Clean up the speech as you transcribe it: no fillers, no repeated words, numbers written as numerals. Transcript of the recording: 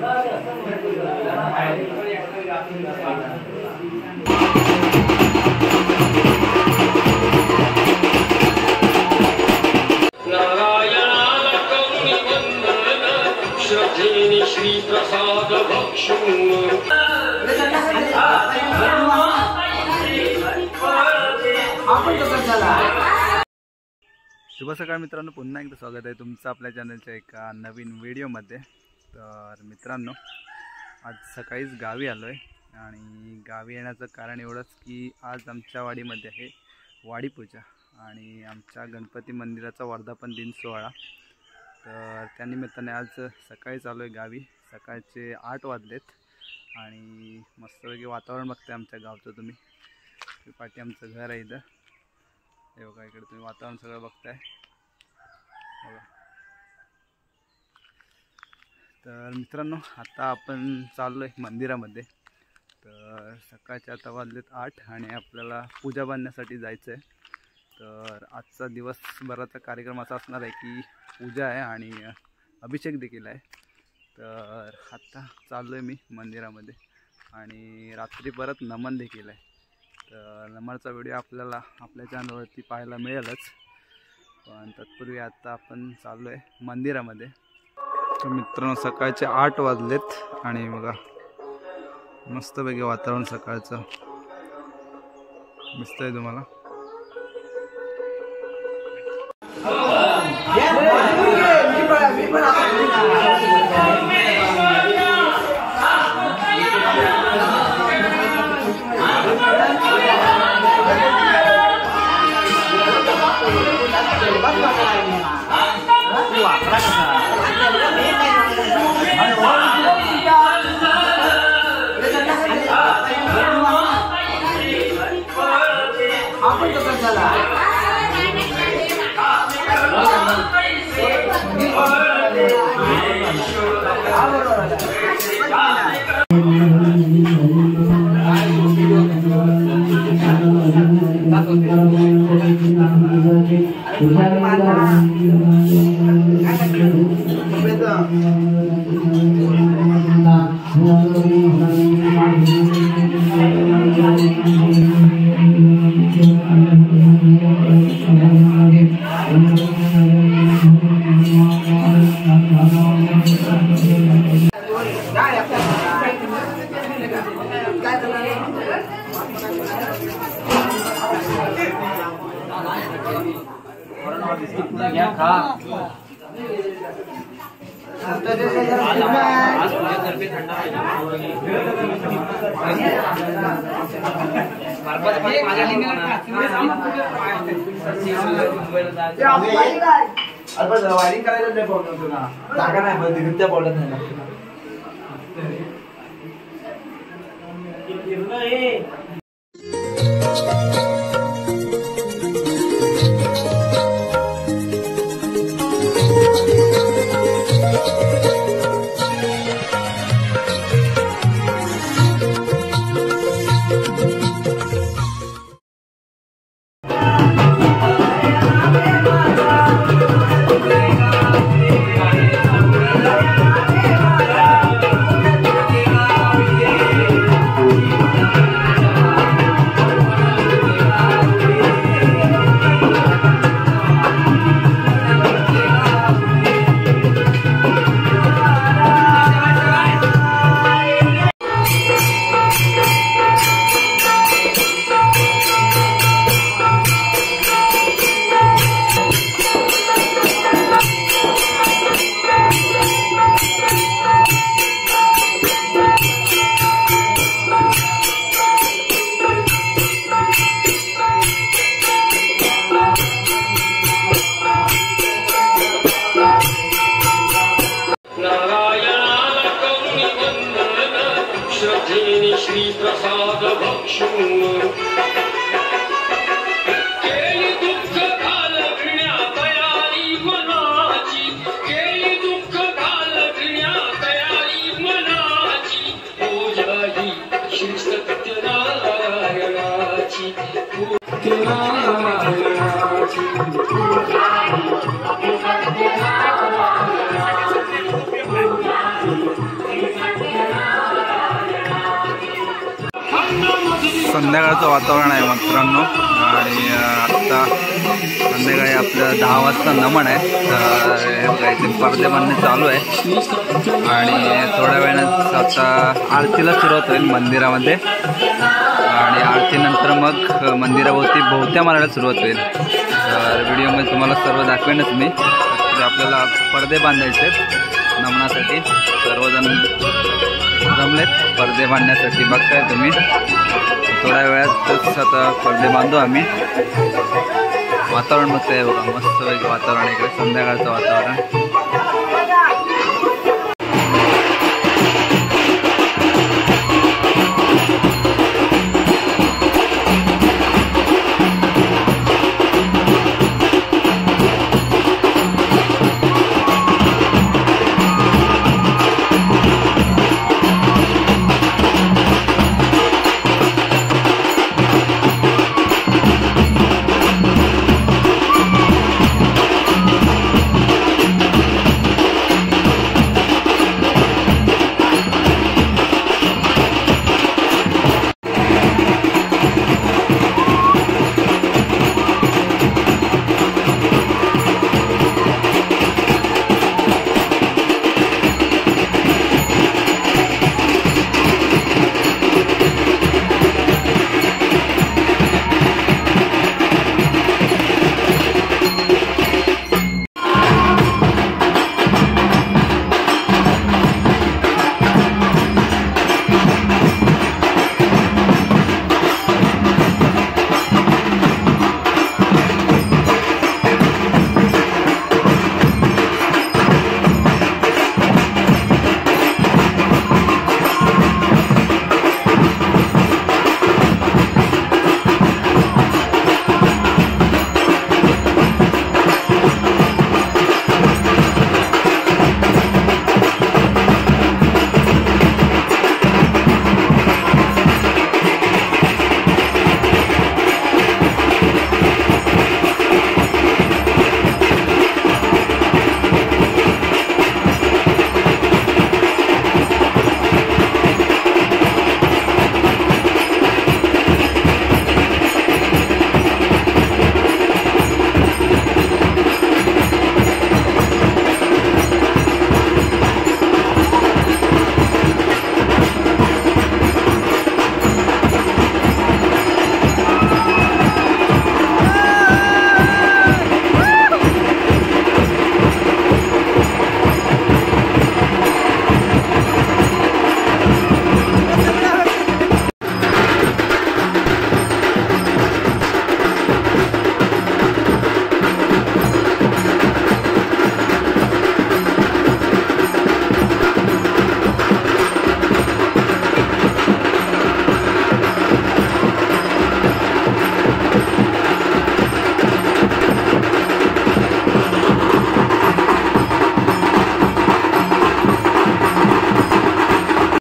श्री प्रसाद शुभ सकाळ मित्रांनो, पुन्हा एकदा स्वागत आहे तुमचं आपल्या चॅनलच्या एका नवीन व्हिडिओमध्ये। तर मित्रांनो, आज सकाळीच गावी आलो आहे आणि गावी येण्याचं कारण एवढंच की आज आमच्या वाडीमध्ये आहे वाडीपूजा आणि आमच्या गणपती मंदिराचा वर्धापन दिन सोहळा। तर त्यानिमित्ताने आज सकाळीच आलो आहे गावी। सकाळचे 8 वाजलेत आणि मस्तपैकी वातावरण बघताय आमच्या गावचं तुम्ही। पाठी आमचं घर आहे इथं, हे बघा, इकडे तुम्ही वातावरण सगळं बघताय बघा। तर मित्रांनो, आता आपण चाललो आहे मंदिरामध्ये। तर सकाळचे आता वाजलेत 8 आणि आपल्याला पूजा बांधण्यासाठी जायचं आहे। तर आजचा दिवसभराचा कार्यक्रम असा असणार आहे की पूजा आहे आणि अभिषेक देखील आहे। तर आता चाललो आहे मी मंदिरामध्ये आणि रात्री परत नमन देखील आहे। तर नमनचा व्हिडिओ आपल्याला आपल्या चॅनलवरती पाहायला मिळेलच, पण तत्पूर्वी आता आपण चाललो आहे मंदिरामध्ये। तर मित्रांनो, सकाळचे 8 वाजलेत आणि बघा मस्तपैकी वातावरण सकाळचं दिसतंय तुम्हाला। वायरिंग करायला नाही प्रॉब्लेम तुला जागा नाही बघ त्या प्रॉब्लेम नाही श्री प्रसाद केली दुःख घालविण्या तयारी मनाची, केली दुःख घालविण्या तयारी मनाची, पूजा ही श्री सत्यनारायणाची, सत्यनारायणाची पूजा ही सत्यनारायणाची। संध्याकाळचं वातावरण आहे मित्रांनो आणि आत्ता संध्याकाळी आपलं 10 वाजता नमन आहे. तर इथे पडदे बांधणे चालू आहे आणि थोड्या वेळानं आता आरतीला सुरुवात होईल मंदिरामध्ये आणि आरतीनंतर मग मंदिराभोवती बहुत्या मारायला सुरुवात होईल. तर व्हिडिओमध्ये तुम्हाला सर्व दाखवेनच मी. तर आपल्याला पडदे बांधायचे नमनासाठी. सर्वजण जमलेत पडदे बांधण्यासाठी. बघताय तुम्ही थोड्या वेळातच आता पडदे बांधू आम्ही. वातावरण मस्त आहे बघा, मस्त वातावरण इकडे संध्याकाळचं वातावरण.